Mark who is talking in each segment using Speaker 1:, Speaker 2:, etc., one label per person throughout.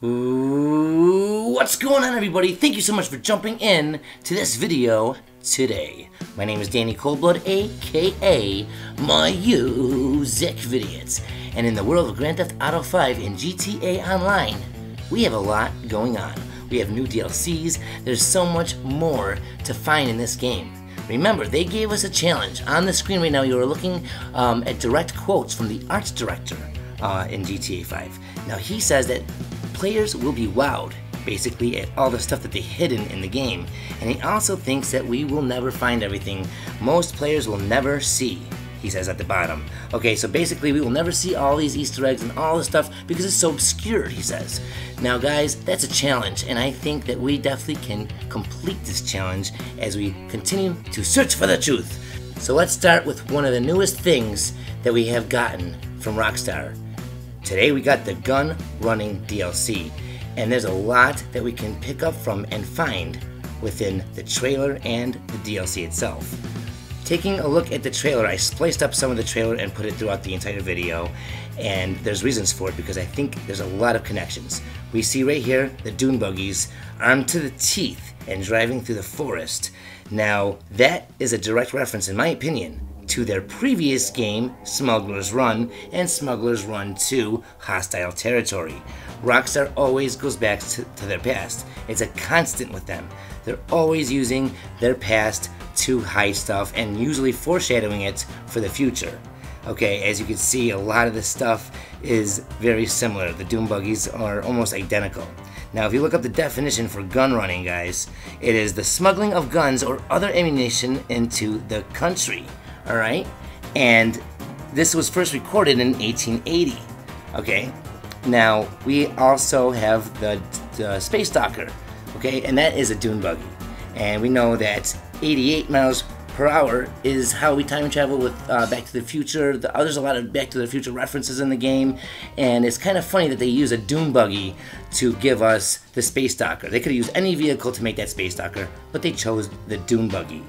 Speaker 1: Ooh, what's going on, everybody? Thank you so much for jumping in to this video today. My name is Danny ColdBlood, aka MusicVidiot, and in the world of Grand Theft Auto 5 and GTA Online, we have a lot going on. We have new DLCs. There's so much more to find in this game. Remember, they gave us a challenge. On the screen right now, you are looking at direct quotes from the art director in GTA 5. Now, he says that players will be wowed, basically, at all the stuff that they hidden in the game, and he also thinks that we will never find everything. Most players will never see, he says at the bottom. Okay, so basically we will never see all these Easter eggs and all this stuff because it's so obscure, he says. Now guys, that's a challenge, and I think that we definitely can complete this challenge as we continue to search for the truth. So let's start with one of the newest things that we have gotten from Rockstar. Today we got the gun running DLC, and there's a lot that we can pick up from and find within the trailer and the DLC itself. Taking a look at the trailer, I spliced up some of the trailer and put it throughout the entire video, and there's reasons for it because I think there's a lot of connections. We see right here the dune buggies armed to the teeth and driving through the forest. Now that is a direct reference, in my opinion, to their previous game, Smugglers Run, and Smugglers Run 2, Hostile Territory. Rockstar always goes back to their past. It's a constant with them. They're always using their past to hide stuff and usually foreshadowing it for the future. Okay, as you can see, a lot of this stuff is very similar. The dune buggies are almost identical. Now, if you look up the definition for gun running, guys, it is the smuggling of guns or other ammunition into the country. Alright, and this was first recorded in 1880. Okay, now we also have the Space Stalker, okay, and that is a dune buggy, and we know that 88 miles per hour is how we time travel with Back to the Future. There's a lot of Back to the Future references in the game, and it's kind of funny that they use a dune buggy to give us the Space Stalker. They could have used any vehicle to make that Space Stalker, but they chose the dune buggy,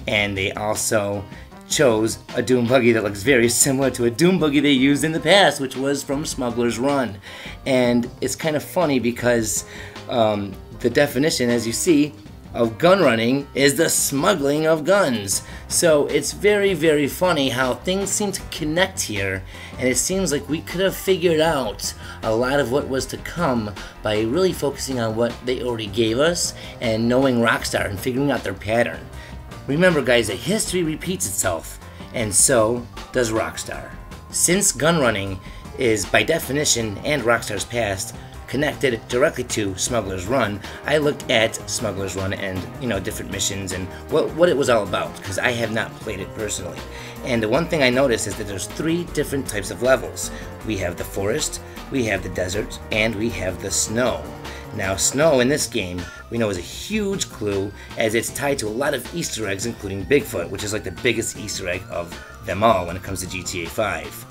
Speaker 1: and they also chose a dune buggy that looks very similar to a dune buggy they used in the past, which was from Smugglers Run. And it's kind of funny because the definition, as you see, of gun running is the smuggling of guns. So it's very, very funny how things seem to connect here, and it seems like we could have figured out a lot of what was to come by really focusing on what they already gave us and knowing Rockstar and figuring out their pattern. Remember, guys, that history repeats itself, and so does Rockstar. Since gun running is, by definition, and Rockstar's past, connected directly to Smugglers Run, I looked at Smugglers Run and, different missions and what it was all about, because I have not played it personally. And the one thing I noticed is that there's 3 different types of levels. We have the forest, we have the desert, and we have the snow. Now, snow in this game, we know is a huge clue, as it's tied to a lot of Easter eggs, including Bigfoot, which is like the biggest Easter egg of them all when it comes to GTA 5.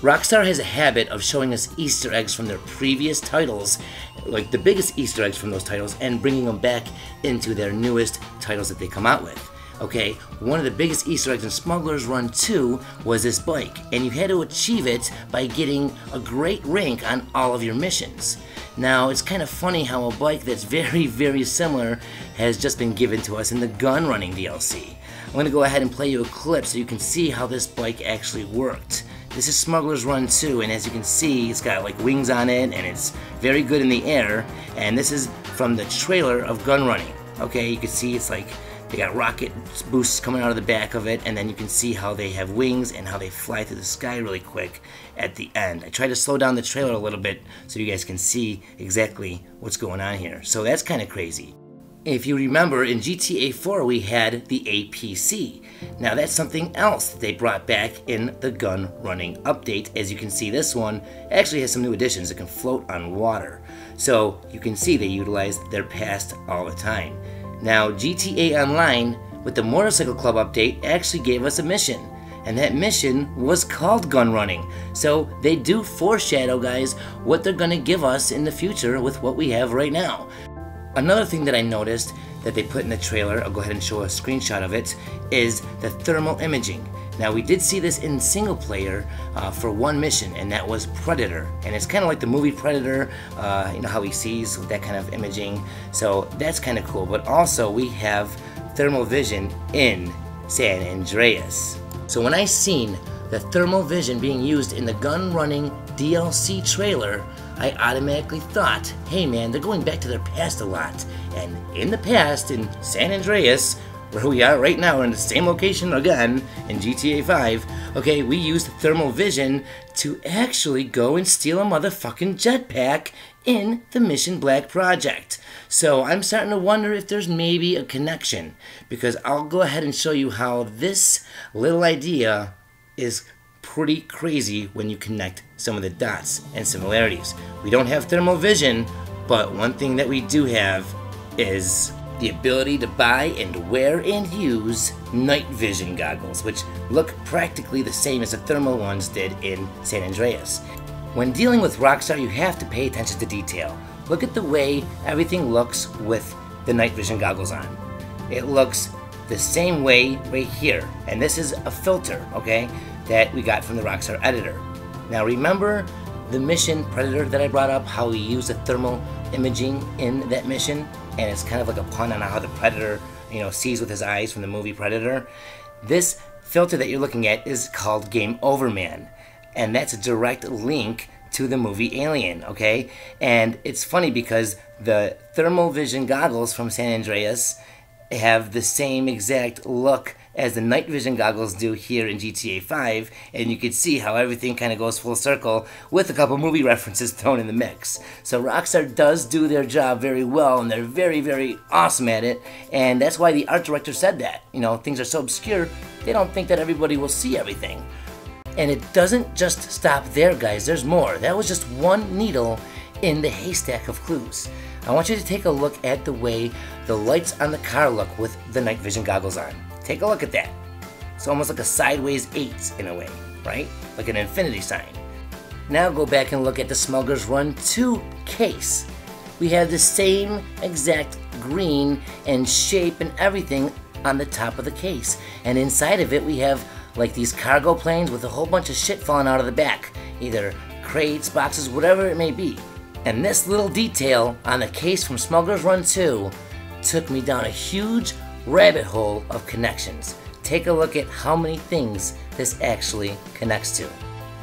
Speaker 1: Rockstar has a habit of showing us Easter eggs from their previous titles, like the biggest Easter eggs from those titles, and bringing them back into their newest titles that they come out with. Okay, one of the biggest Easter eggs in Smugglers Run 2 was this bike, and you had to achieve it by getting a great rank on all of your missions. Now, it's kind of funny how a bike that's very, very similar has just been given to us in the gun running DLC. I'm going to go ahead and play you a clip so you can see how this bike actually worked. This is Smugglers Run 2, and as you can see, it's got like wings on it, and it's very good in the air, and this is from the trailer of gun running. Okay, you can see it's like they got rocket boosts coming out of the back of it, and then you can see how they have wings and how they fly through the sky really quick at the end. I tried to slow down the trailer a little bit so you guys can see exactly what's going on here. So that's kind of crazy. If you remember, in GTA 4 we had the APC. Now that's something else that they brought back in the gun running update. As you can see, this one actually has some new additions that can float on water. So you can see they utilize their past all the time. Now, GTA Online, with the Motorcycle Club update, actually gave us a mission, and that mission was called gun running. So they do foreshadow, guys, what they're going to give us in the future with what we have right now. Another thing that I noticed, that they put in the trailer, I'll go ahead and show a screenshot of it, is the thermal imaging. Now we did see this in single player for one mission, and that was Predator. And it's kind of like the movie Predator, you know how he sees with that kind of imaging. So that's kind of cool. But also we have thermal vision in San Andreas. So when I seen the thermal vision being used in the gun running DLC trailer, I automatically thought, hey man, they're going back to their past a lot. And in the past, in San Andreas, where we are right now, in the same location again in GTA 5, okay, we used thermal vision to actually go and steal a motherfucking jetpack in the Mission Black project. So I'm starting to wonder if there's maybe a connection, because I'll go ahead and show you how this little idea is pretty crazy when you connect some of the dots and similarities. We don't have thermal vision, but one thing that we do have is the ability to buy and wear and use night vision goggles, which look practically the same as the thermal ones did in San Andreas. When dealing with Rockstar, you have to pay attention to detail. Look at the way everything looks with the night vision goggles on. It looks the same way right here, and this is a filter, okay, that we got from the Rockstar editor. Now remember the mission Predator that I brought up, how we use the thermal imaging in that mission, and it's kind of like a pun on how the Predator, you know, sees with his eyes from the movie Predator. This filter that you're looking at is called Game Over Man, and that's a direct link to the movie Alien, okay? And it's funny because the thermal vision goggles from San Andreas have the same exact look as the night vision goggles do here in GTA 5, and you can see how everything kind of goes full circle with a couple movie references thrown in the mix. So Rockstar does do their job very well, and they're very, very awesome at it, and that's why the art director said that. You know, things are so obscure, they don't think that everybody will see everything. And it doesn't just stop there, guys. There's more. That was just one needle in the haystack of clues. I want you to take a look at the way the lights on the car look with the night vision goggles on. Take a look at that. It's almost like a sideways 8 in a way, right? Like an infinity sign. Now go back and look at the Smugglers Run 2 case. We have the same exact green and shape and everything on the top of the case. And inside of it we have like these cargo planes with a whole bunch of shit falling out of the back. Either crates, boxes, whatever it may be. And this little detail on the case from Smugglers Run 2 took me down a huge rabbit hole of connections. Take a look at how many things this actually connects to.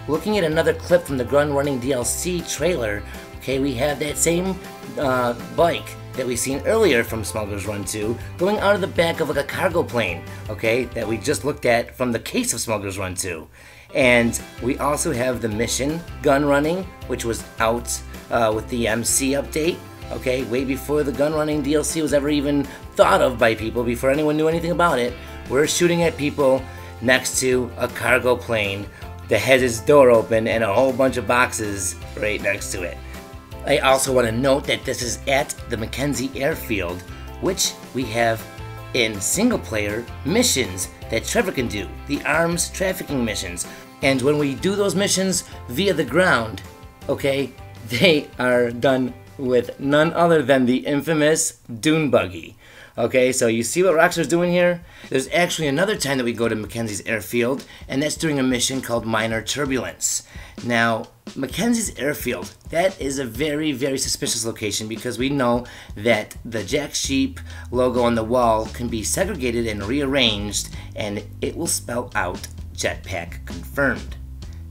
Speaker 1: Looking at another clip from the Gun Running DLC trailer, okay, we have that same bike that we seen earlier from Smugglers Run 2 going out of the back of like a cargo plane, okay, that we just looked at from the case of Smugglers Run 2. And we also have the mission Gun Running, which was out with the MC update, okay, way before the Gun Running DLC was ever even thought of by people, before anyone knew anything about it. We're shooting at people next to a cargo plane that has its door open and a whole bunch of boxes right next to it. I also want to note that this is at the Mackenzie Airfield, which we have in single player missions that Trevor can do, the arms trafficking missions. And when we do those missions via the ground, okay, they are done with none other than the infamous dune buggy. Okay, so you see what Rockstar's doing here? There's actually another time that we go to Mackenzie's Airfield, and that's during a mission called Minor Turbulence. Now, Mackenzie's Airfield, that is a very, very suspicious location because we know that the Jack Sheep logo on the wall can be segregated and rearranged, and it will spell out Jetpack Confirmed.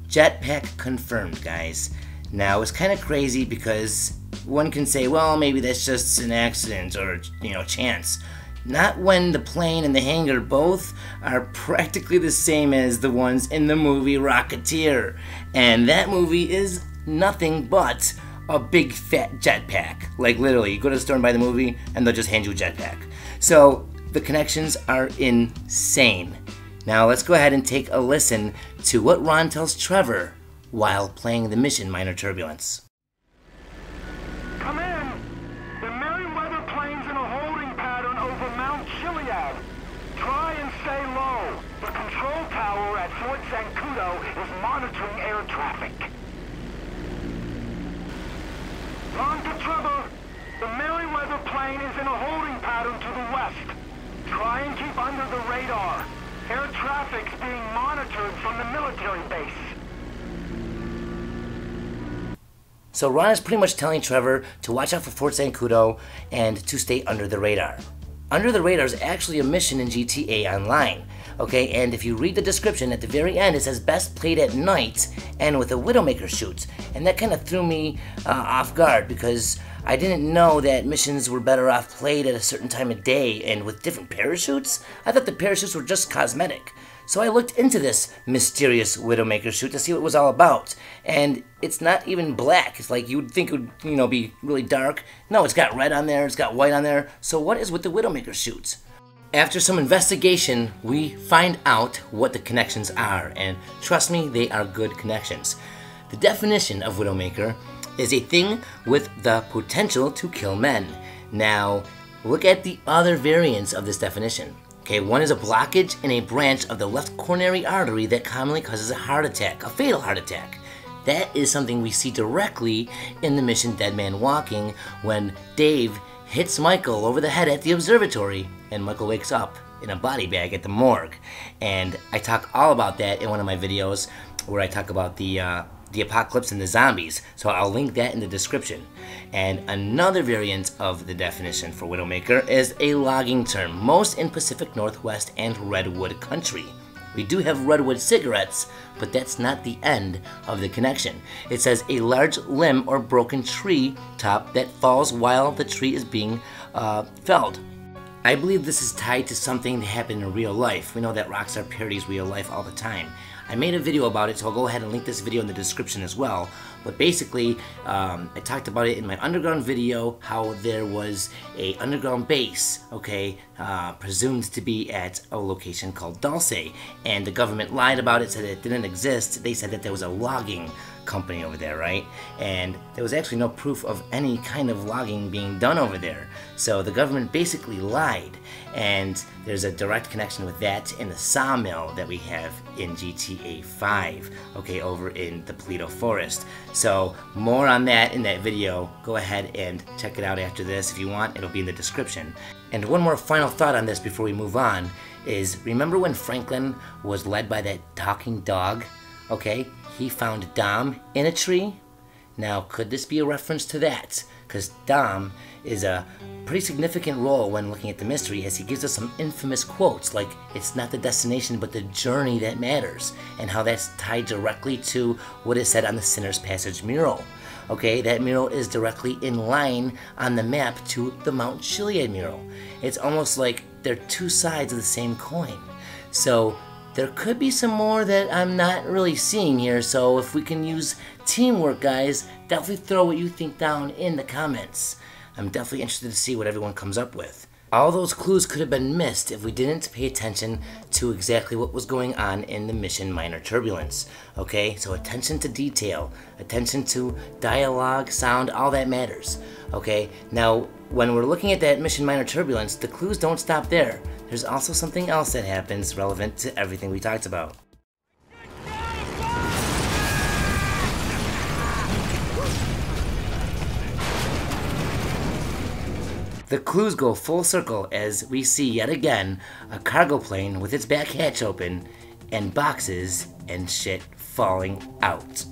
Speaker 1: Jetpack Confirmed, guys. Now, it's kind of crazy because one can say, well, maybe that's just an accident or, you know, chance. Not when the plane and the hangar both are practically the same as the ones in the movie Rocketeer. And that movie is nothing but a big fat jetpack. Like literally, you go to the store and buy the movie and they'll just hand you a jetpack. So the connections are insane. Now let's go ahead and take a listen to what Ron tells Trevor while playing the mission Minor Turbulence.
Speaker 2: Come in! The Merryweather plane's in a holding pattern over Mount Chiliad. Try and stay low. The control tower at Fort Zancudo is monitoring air traffic. Ron to Trevor. The Merryweather weather plane is in a holding pattern to the west. Try and keep under the radar. Air traffic's being monitored from the military base.
Speaker 1: So Ron is pretty much telling Trevor to watch out for Fort Zancudo and to stay under the radar. Under the Radar is actually a mission in GTA Online, okay? And if you read the description at the very end, it says best played at night and with a Widowmaker shoot. And that kind of threw me off guard because I didn't know that missions were better off played at a certain time of day and with different parachutes. I thought the parachutes were just cosmetic. So I looked into this mysterious Widowmaker shoot to see what it was all about. And it's not even black. It's like you would think it would, you know, be really dark. No, it's got red on there, it's got white on there. So what is with the Widowmaker shoots? After some investigation, we find out what the connections are. And trust me, they are good connections. The definition of Widowmaker is a thing with the potential to kill men. Now, look at the other variants of this definition. Okay, one is a blockage in a branch of the left coronary artery that commonly causes a heart attack, a fatal heart attack. That is something we see directly in the mission Dead Man Walking when Dave hits Michael over the head at the observatory and Michael wakes up in a body bag at the morgue. And I talk all about that in one of my videos where I talk about the apocalypse and the zombies, so I'll link that in the description. And another variant of the definition for Widowmaker is a logging term, most in Pacific Northwest and Redwood country. We do have redwood cigarettes, but that's not the end of the connection. It says a large limb or broken tree top that falls while the tree is being felled. I believe this is tied to something that happened in real life. We know that Rockstar parodies real life all the time. I made a video about it, so I'll go ahead and link this video in the description as well. But basically, I talked about it in my underground video, how there was a underground base, okay, presumed to be at a location called Dulce, and the government lied about it, said it didn't exist. They said that there was a logging company over there, right? And there was actually no proof of any kind of logging being done over there. So the government basically lied, and there's a direct connection with that in the sawmill that we have in GTA 5, okay, over in the Paleto Forest. So more on that in that video. Go ahead and check it out after this if you want. It'll be in the description. And one more final thought on this before we move on is, remember when Franklin was led by that talking dog? Okay, he found Dom in a tree. Now, could this be a reference to that? Because Dom is a pretty significant role when looking at the mystery, as he gives us some infamous quotes like, it's not the destination but the journey that matters, and how that's tied directly to what is said on the Sinner's Passage mural. Okay, that mural is directly in line on the map to the Mount Chiliad mural. It's almost like they're two sides of the same coin. So there could be some more that I'm not really seeing here, so if we can use teamwork, guys, definitely throw what you think down in the comments. I'm definitely interested to see what everyone comes up with. All those clues could have been missed if we didn't pay attention to exactly what was going on in the mission Minor Turbulence. Okay, so attention to detail, attention to dialogue, sound, all that matters. Okay, now when we're looking at that mission Minor Turbulence, the clues don't stop there. There's also something else that happens relevant to everything we talked about. The clues go full circle as we see yet again a cargo plane with its back hatch open and boxes and shit falling out.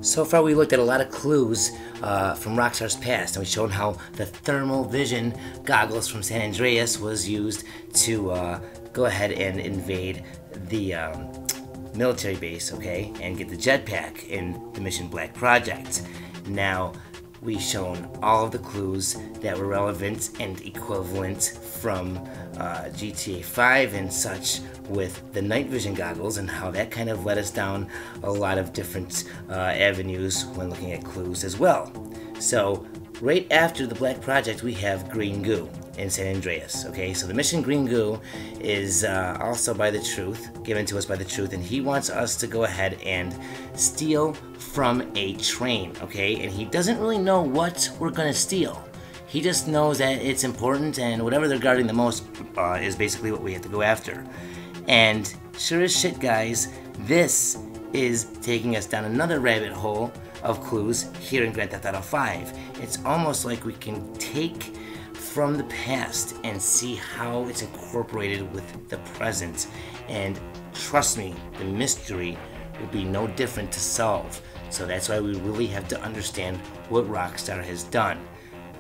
Speaker 1: So far we looked at a lot of clues from Rockstar's past, and we've shown how the thermal vision goggles from San Andreas was used to go ahead and invade the military base, okay, and get the jetpack in the Mission Black Project. Now, we've shown all of the clues that were relevant and equivalent from GTA 5 and such with the night vision goggles, and how that kind of led us down a lot of different avenues when looking at clues as well. So right after the Black Project we have Green Goo in San Andreas. Okay, so the mission Green Goo is also by the Truth, given to us by the Truth, and he wants us to go ahead and steal from a train, okay? And he doesn't really know what we're gonna steal. He just knows that it's important, and whatever they're guarding the most is basically what we have to go after. And sure as shit, guys, this is taking us down another rabbit hole of clues here in Grand Theft Auto 5. It's almost like we can take from the past and see how it's incorporated with the present. And trust me, the mystery will be no different to solve. So that's why we really have to understand what Rockstar has done.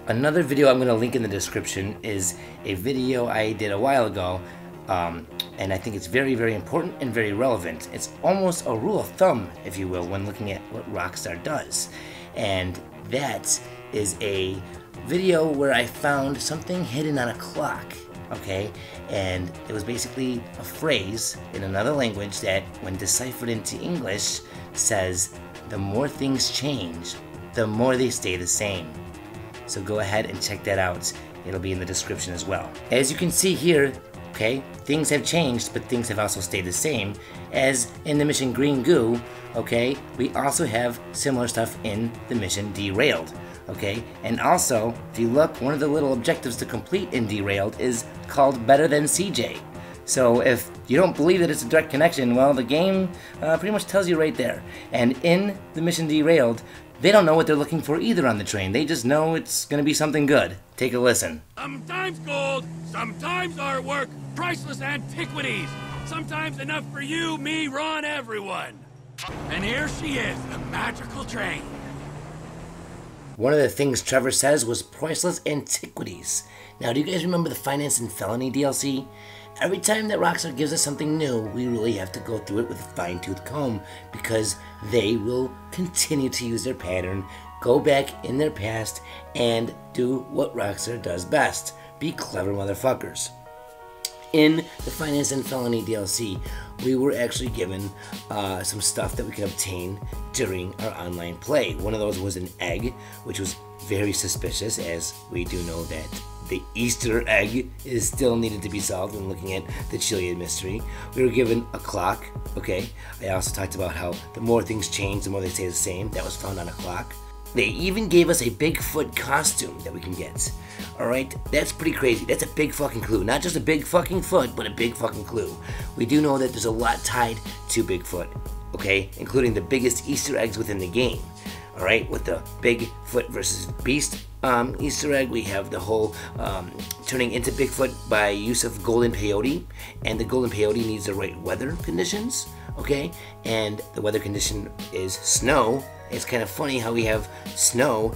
Speaker 1: Another video I'm going to link in the description is a video I did a while ago, and I think it's very, very important and very relevant. It's almost a rule of thumb, if you will, when looking at what Rockstar does. And that is a video where I found something hidden on a clock, okay? And it was basically a phrase in another language that, when deciphered into English, says, "The more things change, the more they stay the same." So go ahead and check that out. It'll be in the description as well. As you can see here, okay, things have changed, but things have also stayed the same. As in the mission Green Goo, okay, we also have similar stuff in the mission Derailed, okay? And also, if you look, one of the little objectives to complete in Derailed is called Better Than CJ. So if you don't believe that it's a direct connection, well, the game pretty much tells you right there. And in the mission Derailed, they don't know what they're looking for either on the train. They just know it's gonna be something good. Take a listen.
Speaker 3: Sometimes gold, sometimes artwork, priceless antiquities. Sometimes enough for you, me, Ron, everyone. And here she is, the magical train.
Speaker 1: One of the things Trevor says was priceless antiquities. Now, do you guys remember the Finance and Felony DLC? Every time that Rockstar gives us something new, we really have to go through it with a fine-tooth comb, because they will continue to use their pattern, go back in their past, and do what Rockstar does best: be clever motherfuckers. In the Finance and Felony DLC, we were actually given some stuff that we could obtain during our online play. One of those was an egg, which was very suspicious, as we do know that the Easter egg is still needed to be solved when looking at the Chiliad Mystery. We were given a clock, okay? I also talked about how the more things change, the more they stay the same. That was found on a clock. They even gave us a Bigfoot costume that we can get. Alright, that's pretty crazy. That's a big fucking clue. Not just a big fucking foot, but a big fucking clue. We do know that there's a lot tied to Bigfoot, okay? Including the biggest Easter eggs within the game. Alright, with the Bigfoot versus Beast Easter egg, we have the whole turning into Bigfoot by use of golden peyote, and the golden peyote needs the right weather conditions, okay? And the weather condition is snow. It's kind of funny how we have snow,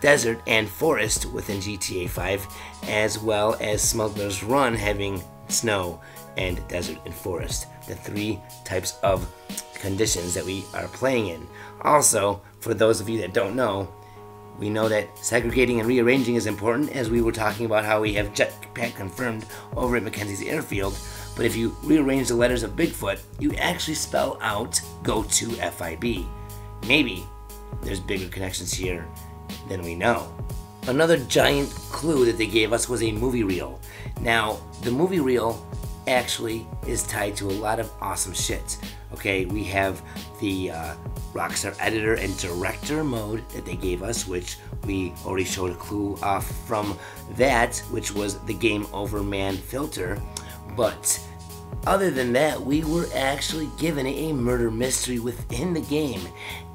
Speaker 1: desert, and forest within GTA 5, as well as Smuggler's Run having snow and desert and forest, the three types of conditions that we are playing in. Also, for those of you that don't know, we know that segregating and rearranging is important, as we were talking about how we have JETPACK confirmed over at Mackenzie's Airfield. But if you rearrange the letters of Bigfoot, you actually spell out go to FIB. Maybe there's bigger connections here than we know. Another giant clue that they gave us was a movie reel. Now, the movie reel actually is tied to a lot of awesome shit. Okay, we have the Rockstar editor and director mode that they gave us, which we already showed a clue off from that, which was the Game Over Man filter. But other than that, we were actually given a murder mystery within the game,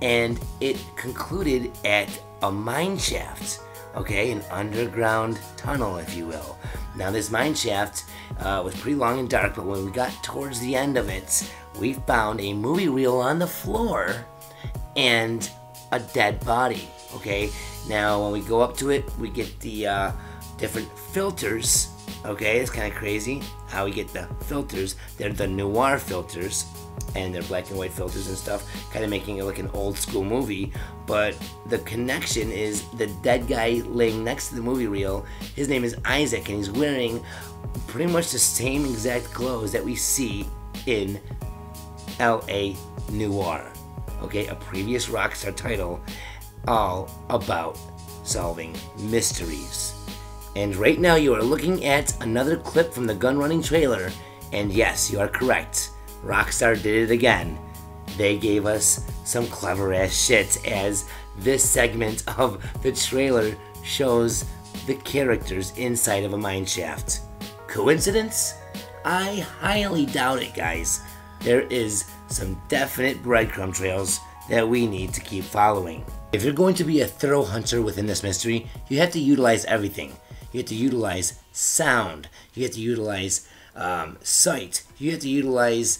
Speaker 1: and it concluded at a mine shaft. Okay, an underground tunnel, if you will. Now, this mine shaft was pretty long and dark, but when we got towards the end of it, we found a movie reel on the floor and a dead body. Okay, now when we go up to it, we get the different filters. Okay, it's kind of crazy how we get the filters. They're the noir filters, and they're black and white filters and stuff, kind of making it like an old school movie. But the connection is the dead guy laying next to the movie reel. His name is Isaac, and he's wearing pretty much the same exact clothes that we see in L.A.NOIRE. Okay, a previous Rockstar title all about solving mysteries. And right now you are looking at another clip from the gun running trailer, and yes, you are correct. Rockstar did it again. They gave us some clever ass shit, as this segment of the trailer shows the characters inside of a mine shaft. Coincidence? I highly doubt it, guys. There is some definite breadcrumb trails that we need to keep following. If you're going to be a thorough hunter within this mystery, you have to utilize everything. you have to utilize sound, you have to utilize sight, you have to utilize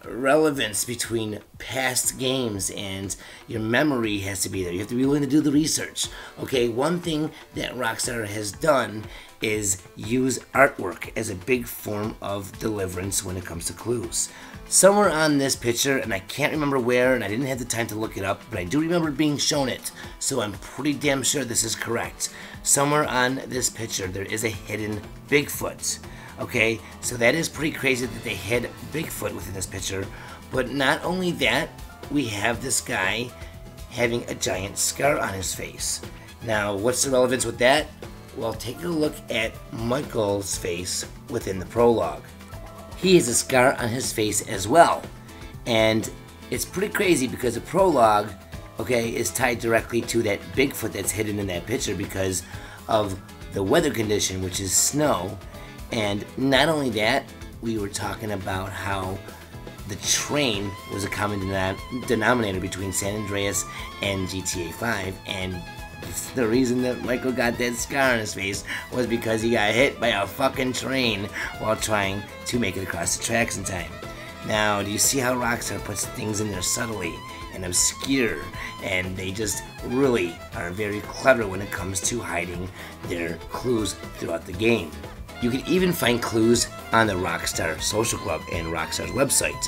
Speaker 1: relevance between past games, and your memory has to be there. You have to be willing to do the research. Okay, one thing that Rockstar has done is use artwork as a big form of deliverance when it comes to clues. Somewhere on this picture, and I can't remember where, and I didn't have the time to look it up, but I do remember being shown it, so I'm pretty damn sure this is correct. Somewhere on this picture, there is a hidden Bigfoot. Okay, so that is pretty crazy that they hid Bigfoot within this picture, but not only that, we have this guy having a giant scar on his face. Now, what's the relevance with that? Well, take a look at Michael's face within the prologue. He has a scar on his face as well, and it's pretty crazy because the prologue, okay, is tied directly to that Bigfoot that's hidden in that picture because of the weather condition, which is snow. And not only that, we were talking about how the train was a common denominator between San Andreas and GTA 5, and the reason that Michael got that scar on his face was because he got hit by a fucking train while trying to make it across the tracks in time. Now, do you see how Rockstar puts things in there subtly and obscure, and they just really are very clever when it comes to hiding their clues throughout the game. You can even find clues on the Rockstar Social Club and Rockstar's website.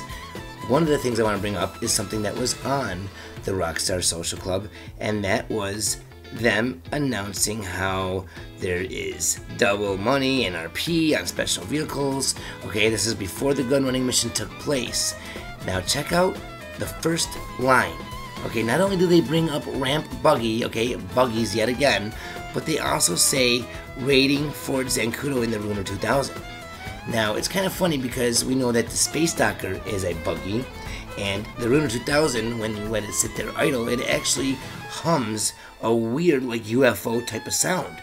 Speaker 1: One of the things I want to bring up is something that was on the Rockstar Social Club, and that was them announcing how there is double money and RP on special vehicles. Okay, this is before the gun running mission took place. Now check out the first line. Okay, not only do they bring up Ramp Buggy, okay, buggies yet again, but they also say raiding Fort Zancudo in the Ruiner 2000. Now, it's kind of funny because we know that the Space Docker is a buggy, and the Ruiner 2000, when you let it sit there idle, it actually hums a weird, like, UFO type of sound.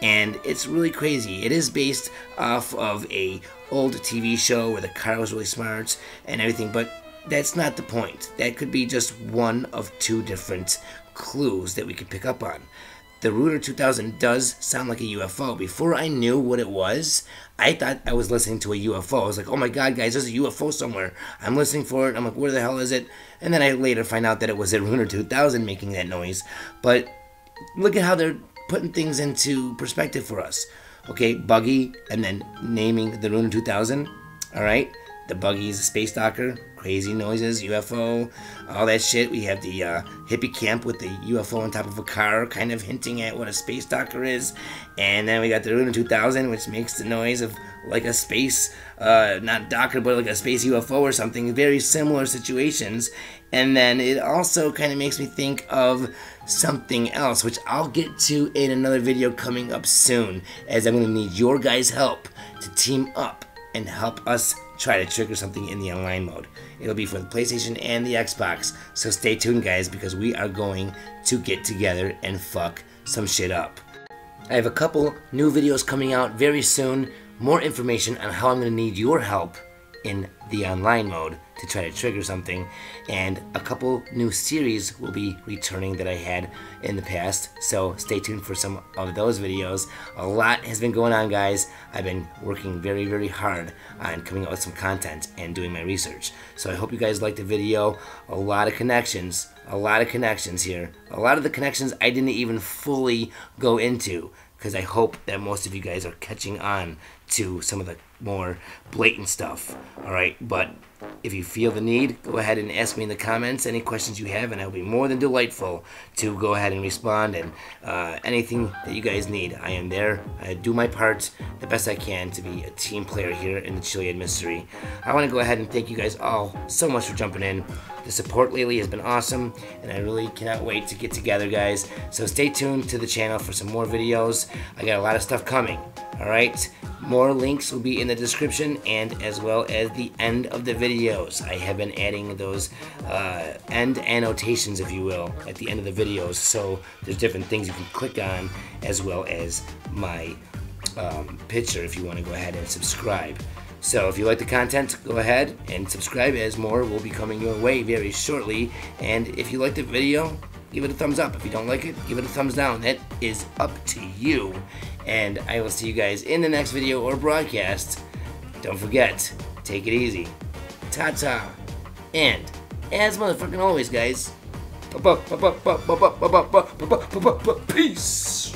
Speaker 1: And it's really crazy. It is based off of a old TV show where the car was really smart and everything, but that's not the point. That could be just one of two different clues that we could pick up on. The Ruiner 2000 does sound like a UFO. Before I knew what it was, I thought I was listening to a UFO. I was like, oh my god, guys, there's a UFO somewhere. I'm listening for it. I'm like, where the hell is it? And then I later find out that it was a Ruiner 2000 making that noise. But look at how they're putting things into perspective for us. Okay, buggy, and then naming the Ruiner 2000. Alright, the buggy is a space docker. Crazy noises, UFO, all that shit. We have the hippie camp with the UFO on top of a car, kind of hinting at what a space docker is. And then we got the Ruiner 2000, which makes the noise of like a space, not docker, but like a space UFO or something. Very similar situations. And then it also kind of makes me think of something else, which I'll get to in another video coming up soon, as I'm going to need your guys' help to team up and help us try to trigger something in the online mode. It'll be for the PlayStation and the Xbox, so stay tuned, guys, because we are going to get together and fuck some shit up. I have a couple new videos coming out very soon, more information on how I'm going to need your help in the online mode to try to trigger something, and a couple new series will be returning that I had in the past, so stay tuned for some of those videos. A lot has been going on, guys. I've been working very, very hard on coming up with some content and doing my research, so I hope you guys liked the video. A lot of connections here. A lot of the connections I didn't even fully go into, because I hope that most of you guys are catching on to some of the more blatant stuff. Alright, but if you feel the need, go ahead and ask me in the comments any questions you have, and I'll be more than delightful to go ahead and respond, and anything that you guys need. I am there. I do my part the best I can to be a team player here in the Chiliad Mystery. I want to go ahead and thank you guys all so much for jumping in. The support lately has been awesome, and I really cannot wait to get together, guys. So stay tuned to the channel for some more videos. I got a lot of stuff coming. Alright, more links will be in the description and as well as the end of the videos. I have been adding those end annotations, if you will, at the end of the videos, so there's different things you can click on, as well as my picture if you want to go ahead and subscribe. So if you like the content, go ahead and subscribe, as more will be coming your way very shortly. And if you like the video, give it a thumbs up. If you don't like it, give it a thumbs down. That is up to you. And I will see you guys in the next video or broadcast. Don't forget, take it easy. Ta-ta. And, as motherfucking always, guys, peace.